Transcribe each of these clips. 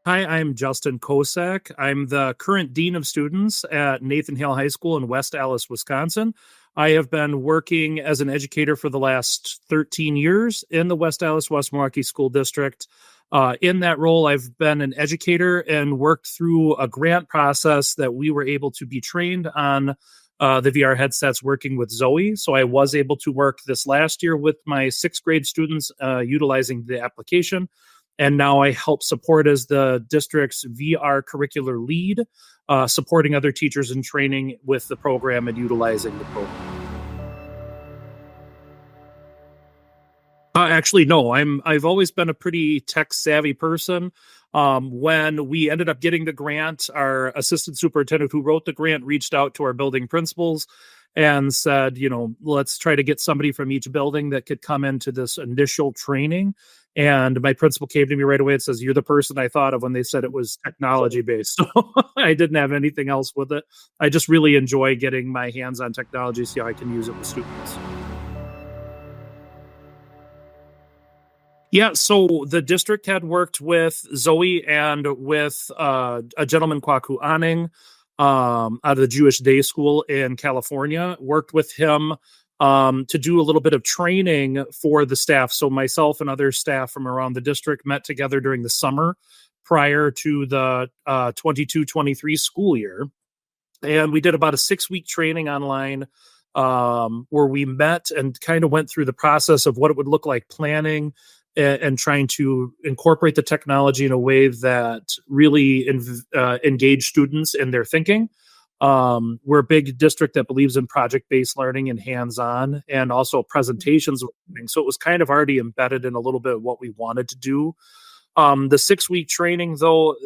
Hi, I'm Justin Kosek. I'm the current Dean of Students at Nathan Hale High School in West Allis, Wisconsin. I have been working as an educator for the last 13 years in the West Allis West Milwaukee School District. In that role, I've been an educator and worked through a grant process that we were able to be trained on the VR headsets working with Zoe. So I was able to work this last year with my sixth grade students utilizing the application. And now I help support as the district's VR curricular lead, supporting other teachers in training with the program and utilizing the program. Actually, no. I've always been a pretty tech savvy person. When we ended up getting the grant, our assistant superintendent who wrote the grant reached out to our building principals and said, let's try to get somebody from each building that could come into this initial training. And my principal came to me right away and says, "You're the person I thought of when they said it was technology based." So I didn't have anything else with it. I just really enjoy getting my hands on technology, see how I can use it with students. Yeah, so the district had worked with Zoe and with a gentleman, Kwaku Anning, out of the Jewish Day School in California, worked with him to do a little bit of training for the staff. So myself and other staff from around the district met together during the summer prior to the 22-23 school year. And we did about a 6-week training online where we met and kind of went through the process of what it would look like planning and trying to incorporate the technology in a way that really engage students in their thinking. We're a big district that believes in project-based learning and hands-on and also presentations. So it was kind of already embedded in a little bit of what we wanted to do. The 6-week training, though,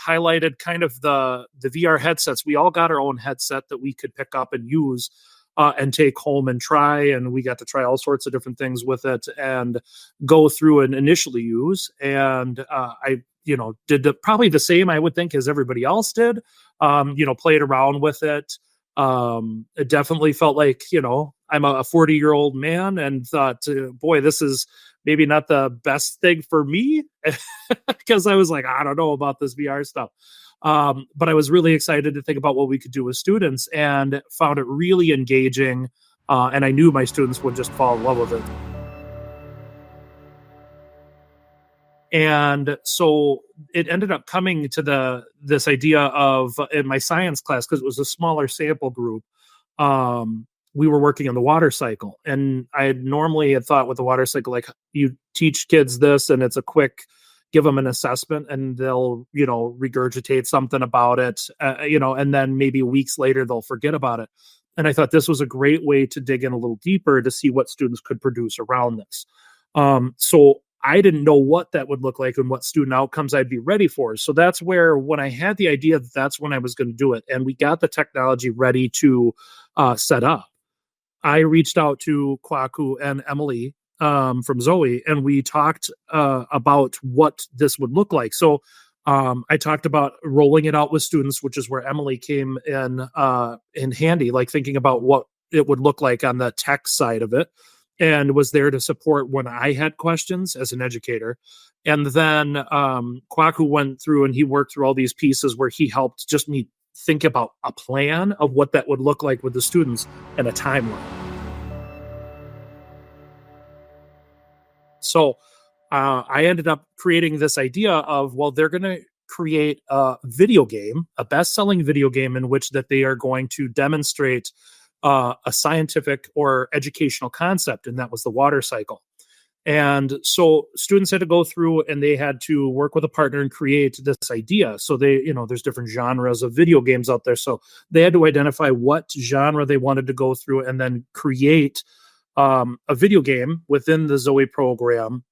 highlighted kind of the VR headsets. We all got our own headset that we could pick up and use and take home and try. And we got to try all sorts of different things with it and go through and initially use. And I, did probably the same, I would think, as everybody else did. Played around with it. It definitely felt like, I'm a 40-year-old man and thought, boy, this is maybe not the best thing for me because I was like, I don't know about this VR stuff. But I was really excited to think about what we could do with students and found it really engaging. And I knew my students would just fall in love with it. And so it ended up coming to this idea of in my science class, because it was a smaller sample group, we were working on the water cycle. And I had normally had thought with the water cycle, like you teach kids this and it's a quick give them an assessment and they'll, regurgitate something about it, and then maybe weeks later they'll forget about it. And I thought this was a great way to dig in a little deeper to see what students could produce around this. So I didn't know what that would look like and what student outcomes I'd be ready for. So that's where, when I had the idea, that's when I was going to do it. And we got the technology ready to set up. I reached out to Kwaku and Emily from Zoe, and we talked about what this would look like. So I talked about rolling it out with students, which is where Emily came in handy, like thinking about what it would look like on the tech side of it, and was there to support when I had questions as an educator. And then Kwaku went through and he worked through all these pieces where he helped just me think about a plan of what that would look like with the students and a timeline. So I ended up creating this idea of, well, they're going to create a video game, a best-selling video game in which that they are going to demonstrate a scientific or educational concept, and that was the water cycle. And so students had to go through and they had to work with a partner and create this idea. So they, there's different genres of video games out there. So they had to identify what genre they wanted to go through and then create a video game within the Zoe program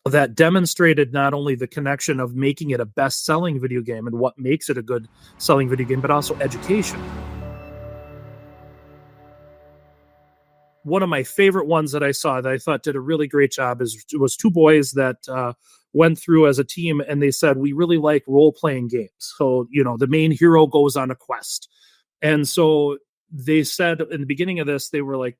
that demonstrated not only the connection of making it a best-selling video game and what makes it a good selling video game, but also education. One of my favorite ones that I saw that I thought did a really great job was two boys that went through as a team, and they said, we really like role-playing games. So, the main hero goes on a quest. And so they said in the beginning of this, they were like,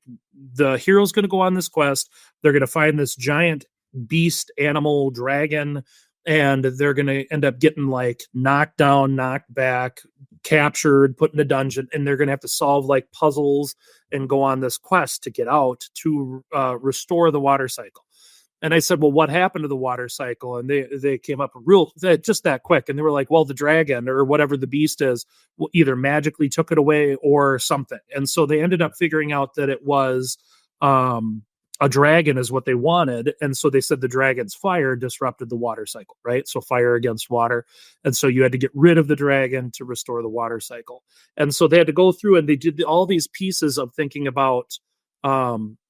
the hero's going to go on this quest. They're going to find this giant beast, animal, dragon, and they're going to end up getting like knocked down, knocked back, captured, put in a dungeon, and they're going to have to solve like puzzles and go on this quest to get out to restore the water cycle. And I said, well, what happened to the water cycle? And they came up real just that quick. And they were like, well, the dragon or whatever the beast is either magically took it away or something. And so they ended up figuring out that it was a dragon is what they wanted. And so they said the dragon's fire disrupted the water cycle, right? So fire against water. And so you had to get rid of the dragon to restore the water cycle. And so they had to go through and they did all these pieces of thinking about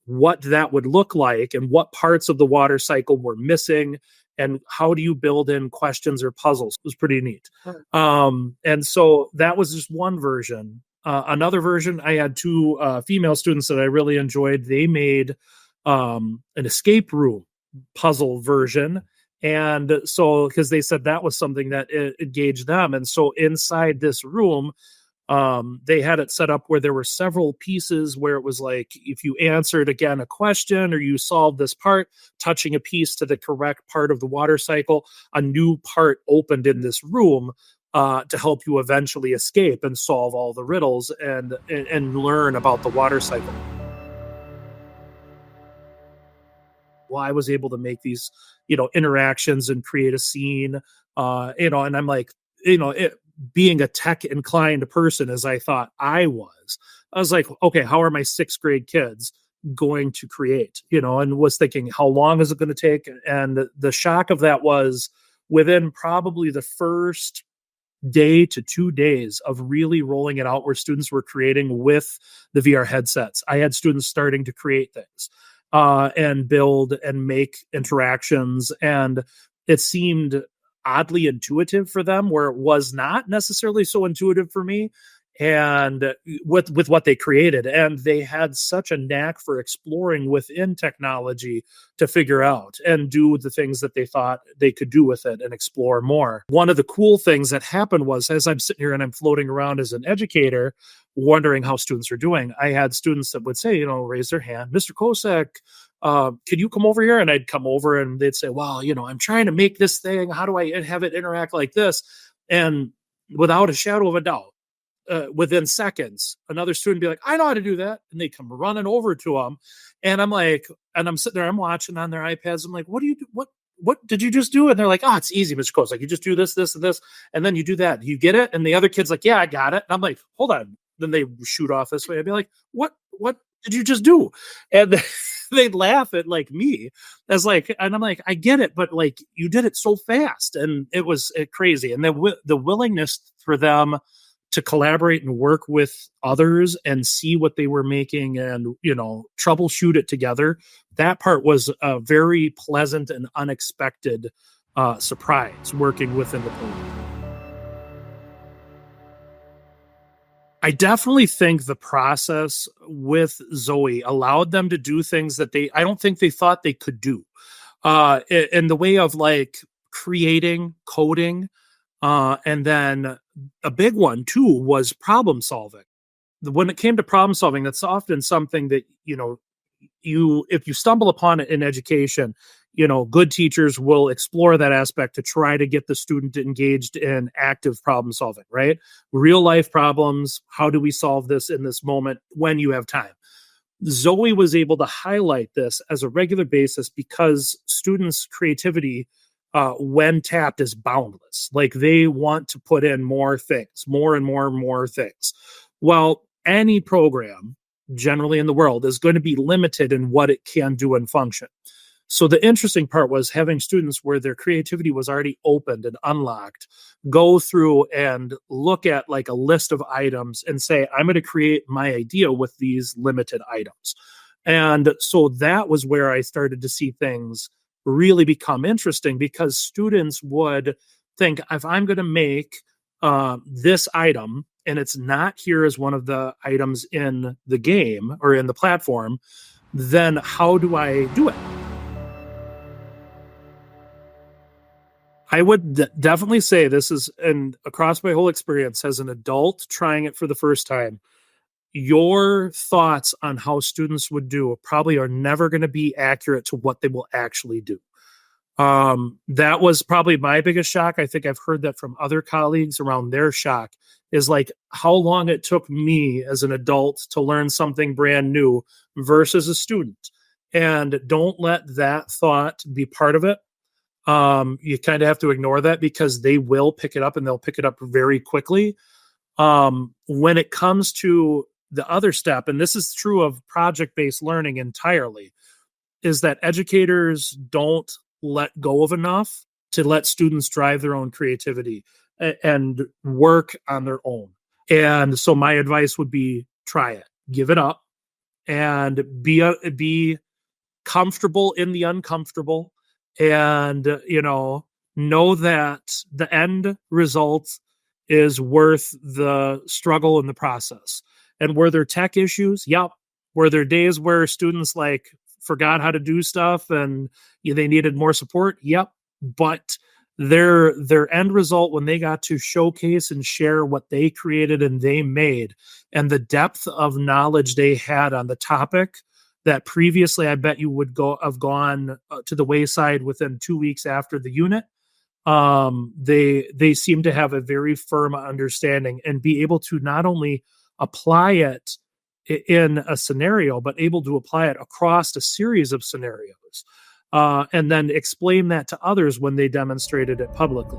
what that would look like and what parts of the water cycle were missing and how do you build in questions or puzzles. It was pretty neat. And so that was just one version. Another version, I had two female students that I really enjoyed. They made an escape room puzzle version. And so, because they said that was something that engaged them. And so inside this room, they had it set up where there were several pieces where it was like, if you answered again a question or you solved this part, touching a piece to the correct part of the water cycle, a new part opened in this room to help you eventually escape and solve all the riddles and learn about the water cycle. Well, I was able to make these, interactions and create a scene, and I'm like, being a tech inclined person as I thought I was like, okay, how are my sixth grade kids going to create, and was thinking, how long is it going to take? And the shock of that was within probably the first day to 2 days of really rolling it out where students were creating with the VR headsets. I had students starting to create things and build and make interactions. And it seemed oddly intuitive for them where it was not necessarily so intuitive for me and with what they created. And they had such a knack for exploring within technology to figure out and do the things that they thought they could do with it and explore more. One of the cool things that happened was as I'm sitting here and I'm floating around as an educator, wondering how students are doing, I had students that would say, raise their hand, Mr. Kosek, can you come over here? And I'd come over and they'd say, well, I'm trying to make this thing. How do I have it interact like this? And without a shadow of a doubt, within seconds, another student would be like, I know how to do that. And they come running over to them. And I'm like, and I'm sitting there, I'm watching on their iPads. I'm like, what do you do? What did you just do? And they're like, oh, it's easy, Mr. Coase. Like, you just do this, this, and this. And then you do that. You get it? And the other kid's like, yeah, I got it. And I'm like, hold on. Then they shoot off this way. I'd be like, what did you just do? And they'd laugh at like me as like, and I'm like, I get it, but like you did it so fast. And it was crazy. And the willingness for them to collaborate and work with others and see what they were making and, troubleshoot it together. That part was a very pleasant and unexpected surprise working within the program. I definitely think the process with Zoe allowed them to do things that I don't think they thought they could do. In the way of like creating, coding, and then a big one too was problem solving. When it came to problem solving, that's often something that, if you stumble upon it in education, good teachers will explore that aspect to try to get the student engaged in active problem solving, right? Real life problems. How do we solve this in this moment when you have time? Zoe was able to highlight this as a regular basis because students' creativity, when tapped, is boundless. Like they want to put in more things, more and more and more things. Well, any program generally in the world is going to be limited in what it can do and function. So the interesting part was having students where their creativity was already opened and unlocked, go through and look at like a list of items and say, I'm going to create my idea with these limited items. And so that was where I started to see things really become interesting because students would think, if I'm going to make this item and it's not here as one of the items in the game or in the platform, then how do I do it? I would definitely say this is, and across my whole experience as an adult trying it for the first time, your thoughts on how students would do probably are never going to be accurate to what they will actually do. That was probably my biggest shock. I think I've heard that from other colleagues around their shock is like how long it took me as an adult to learn something brand new versus a student. And don't let that thought be part of it. You kind of have to ignore that because they will pick it up and they'll pick it up very quickly. When it comes to the other step, and this is true of project based learning entirely, is that educators don't let go of enough to let students drive their own creativity and work on their own. And so my advice would be try it, give it up, and be comfortable in the uncomfortable, and know that the end result is worth the struggle in the process. And were there tech issues? Yep. Were there days where students like forgot how to do stuff and they needed more support? Yep. But their end result, when they got to showcase and share what they created and they made, and the depth of knowledge they had on the topic that previously I bet you would have gone to the wayside within 2 weeks after the unit. They seem to have a very firm understanding and be able to not only apply it in a scenario, but able to apply it across a series of scenarios, and then explain that to others when they demonstrated it publicly.